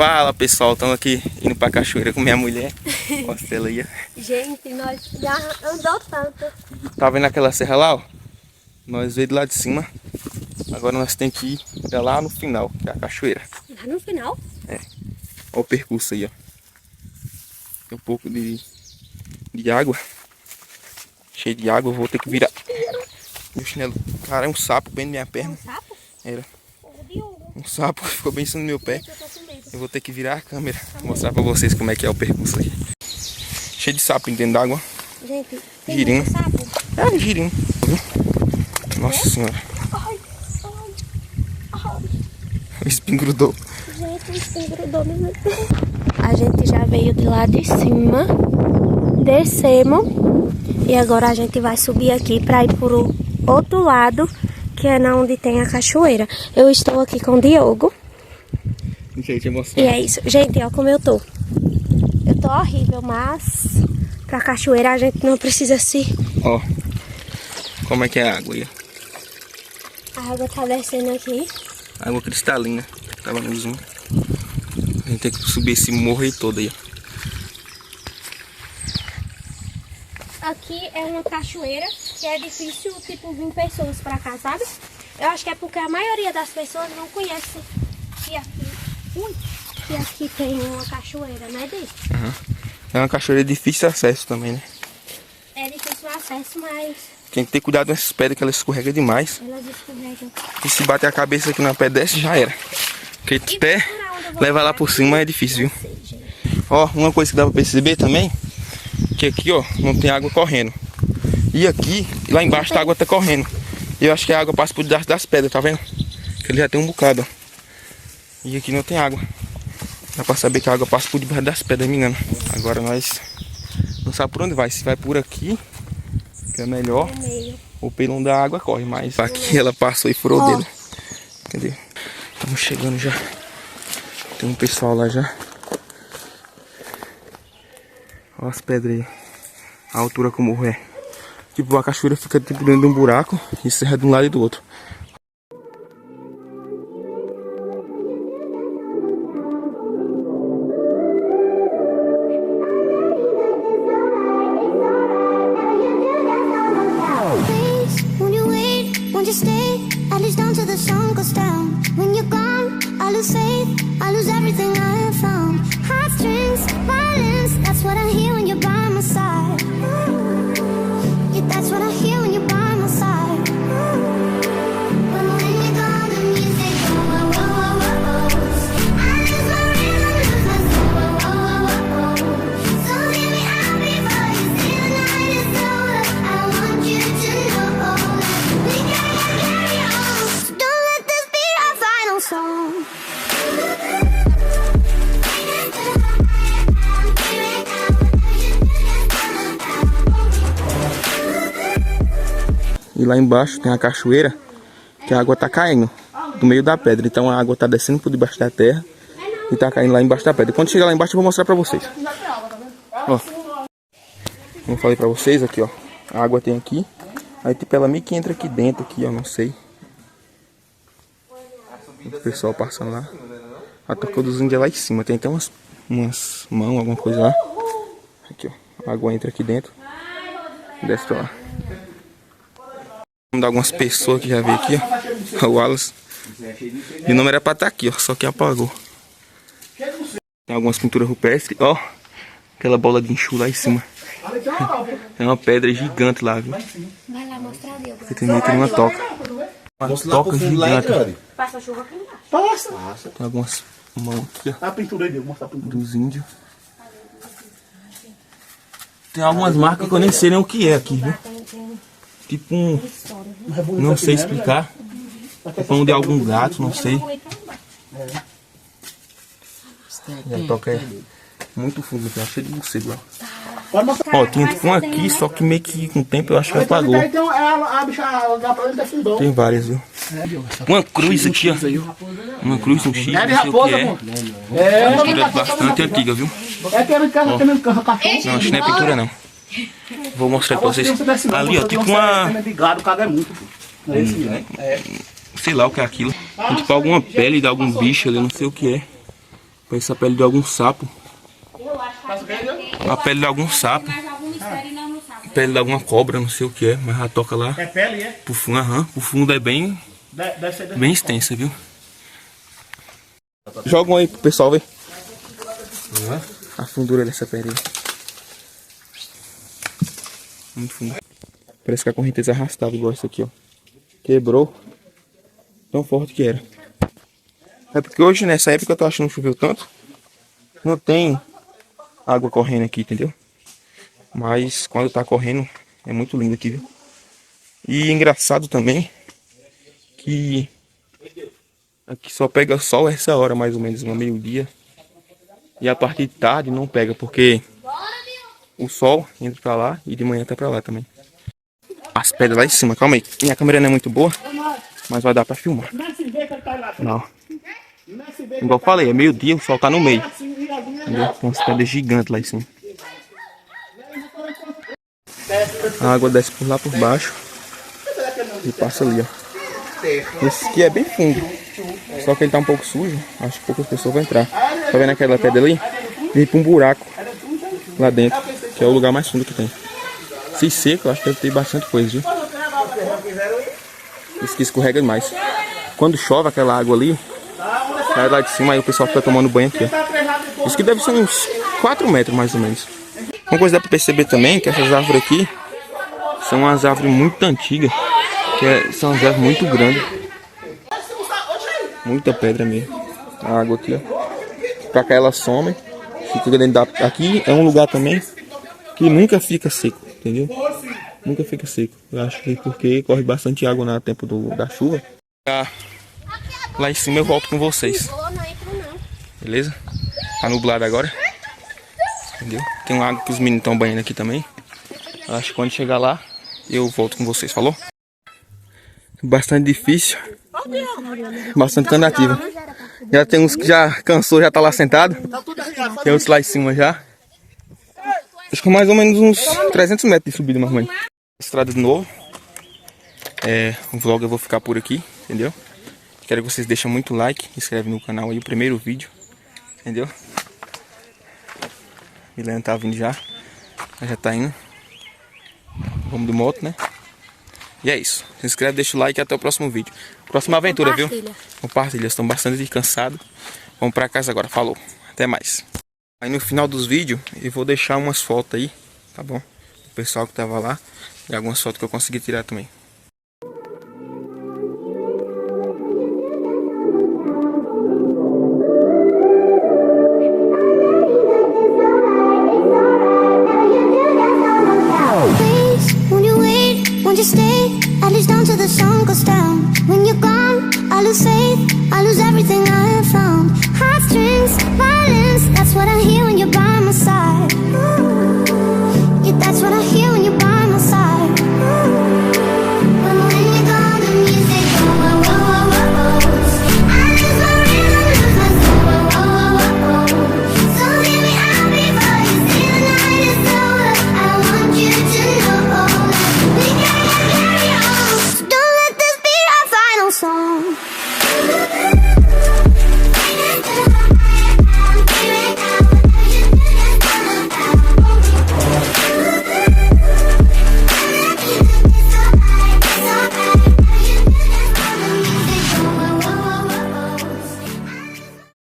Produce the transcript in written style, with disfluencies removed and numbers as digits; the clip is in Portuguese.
Fala pessoal, estamos aqui indo pra cachoeira com minha mulher. Mostra ela aí. Gente, nós já andou tanto. Tá vendo aquela serra lá, ó? Nós veio de lá de cima. Agora nós temos que ir pra lá no final, que é a cachoeira. Lá no final? É. Olha o percurso aí, ó. Tem um pouco de água. Cheio de água, eu vou ter que virar. Meu chinelo. Cara, é um sapo bem na minha perna. Um sapo? Era. Um sapo que ficou bem em cima do meu pé. Eu vou ter que virar a câmera, mostrar pra vocês como é que é o percurso aqui. Cheio de sapo dentro d'água. Gente, tem Girinho. muito sapo? É, girinho. Nossa senhora. Ai, ai. O espinho grudou. Gente, o espinho grudou no meu pé. A gente já veio de lá de cima. Descemos. E agora a gente vai subir aqui pra ir pro outro lado, que é na onde tem a cachoeira. Eu estou aqui com o Diogo. Gente, emoção. E é isso. Gente, olha como eu tô. Eu tô horrível, mas pra cachoeira a gente não precisa se... Ó, como é que é a água aí? A água tá descendo aqui. Água cristalina. Tava no zoom. A gente tem que subir esse morro aí todo aí, ó. Aqui é uma cachoeira que é difícil, tipo, vir pessoas pra cá, sabe? Eu acho que é porque a maioria das pessoas não conhece que aqui tem uma cachoeira, né, Dê? Uhum. É uma cachoeira de difícil acesso também, né? É difícil o acesso, mas Tem que ter cuidado com essas pedras que elas escorregam demais. elas escorregam. E se bater a cabeça aqui na pedra dessa, já era. Porque até levar lá por cima é difícil, viu? Ó, uma coisa que dá pra perceber também, que aqui, ó, não tem água correndo. E aqui, lá embaixo, a água tá correndo. E eu acho que a água passa por debaixo das pedras, tá vendo? Que ele já tem um bocado, ó. E aqui não tem água. Dá pra saber que a água passa por debaixo das pedras, me engano. Agora nós não sabemos por onde vai. Se vai por aqui, que é melhor, ou pelo onde a água corre. Mas aqui ela passou e furou o dedo. Cadê? Estamos chegando já. Tem um pessoal lá já. Olha as pedras aí. A altura como o morro é. Tipo, a cachoeira fica tipo dentro de um buraco e serra de um lado e do outro. E lá embaixo tem a cachoeira, que a água tá caindo do meio da pedra. Então a água tá descendo por debaixo da terra e tá caindo lá embaixo da pedra. Quando chegar lá embaixo eu vou mostrar pra vocês. Ó, como eu falei pra vocês, aqui ó, a água tem aqui. Aí tipo ela meio que entra aqui dentro, aqui ó, não sei. O pessoal passando lá. A toca dos índios é lá em cima, tem até umas mãos, alguma coisa lá. Aqui ó, a água entra aqui dentro e desce pra lá. Vamos dar algumas pessoas que já veio aqui, ó. O Wallace. E o nome era pra estar aqui, ó. Só que apagou. Tem algumas pinturas rupestres, ó. Aquela bola de enxu lá em cima. É uma pedra gigante lá, viu? Vai lá mostrar ali. Você tem uma toca. Uma toca gigante. Passa chuva aqui embaixo. Passa. Tem algumas mãos aqui, ó. A pintura aí, mostra a pintura. Dos índios. Tem algumas marcas que eu nem sei nem o que é aqui, viu? Tipo um... Não sei explicar. Tipo um de algum gato, não sei. E a toca é muito fundo, tá cheio de morcego lá. Ó, tinha tipo um aqui, só que meio que com o tempo eu acho que apagou. Tem várias, viu? Uma cruz aqui, ó. Uma cruz, um chifre, não sei o que é. Uma pintura bastante antiga, viu? Não, acho que não é pintura não. Vou mostrar pra vocês. Ali, ó, tipo uma... Sei lá o que é aquilo. Tem tipo alguma pele de algum bicho ali, não sei o que é. Parece a pele de algum sapo. A pele de algum sapo. A pele de alguma cobra, não sei o que é, mas ela toca lá. É pele, é? Pro fundo, o fundo é bem bem extensa, viu? Joga um aí pro pessoal ver a fundura dessa pele aí. Muito fundo. Parece que a correnteza arrastava igual isso aqui, ó. Quebrou. Tão forte que era. É porque hoje, nessa época, eu tô achando que choveu tanto. Não tem água correndo aqui, entendeu? Mas quando tá correndo, é muito lindo aqui, viu? E engraçado também que aqui só pega sol essa hora, mais ou menos, no meio-dia. E a partir de tarde não pega, porque o sol entra pra lá e de manhã tá pra lá também. As pedras lá em cima, calma aí. Minha câmera não é muito boa, mas vai dar pra filmar. Não. Igual eu falei, é meio-dia, o sol tá no meio. Entendeu? Tem umas pedras gigantes lá em cima. A água desce por lá por baixo e passa ali, ó. Esse aqui é bem fundo, só que ele tá um pouco sujo. Acho que poucas pessoas vão entrar. Tá vendo aquela pedra ali? Vem pra um buraco lá dentro, que é o lugar mais fundo que tem. Se seco, eu acho que deve ter bastante coisa, viu? Isso que escorrega demais. Quando chove aquela água ali, cai lá de cima, aí o pessoal fica tomando banho aqui, ó. Isso que deve ser uns 4 metros mais ou menos. Uma coisa que dá pra perceber também, que essas árvores aqui são umas árvores muito antigas, são umas árvores muito grandes. Muita pedra mesmo. A água aqui, ó. Pra cá ela some. Fica dentro da... Aqui é um lugar também que nunca fica seco, entendeu? Nunca fica seco. Eu acho que porque corre bastante água no tempo da chuva. Lá em cima eu volto com vocês. Beleza? Tá nublado agora. Entendeu? Tem uma água que os meninos estão banhando aqui também. Eu acho que quando chegar lá, eu volto com vocês, falou? Bastante difícil. Bastante cansativa. Já tem uns que já cansou, já tá lá sentado. Tem outros lá em cima já. Acho que mais ou menos uns 300 metros de subida, mais ou menos. Estrada de novo. O vlog eu vou ficar por aqui, entendeu? Quero que vocês deixem muito like, inscreve no canal aí, o primeiro vídeo, entendeu? Milena tá vindo já, ela já tá indo. Vamos de moto, né? E é isso. Se inscreve, deixa o like e até o próximo vídeo. Próxima aventura, viu? Compartilha, estão bastante cansados. Vamos pra casa agora, falou. Até mais. Aí no final dos vídeos eu vou deixar umas fotos aí, tá bom? O pessoal que tava lá e algumas fotos que eu consegui tirar também.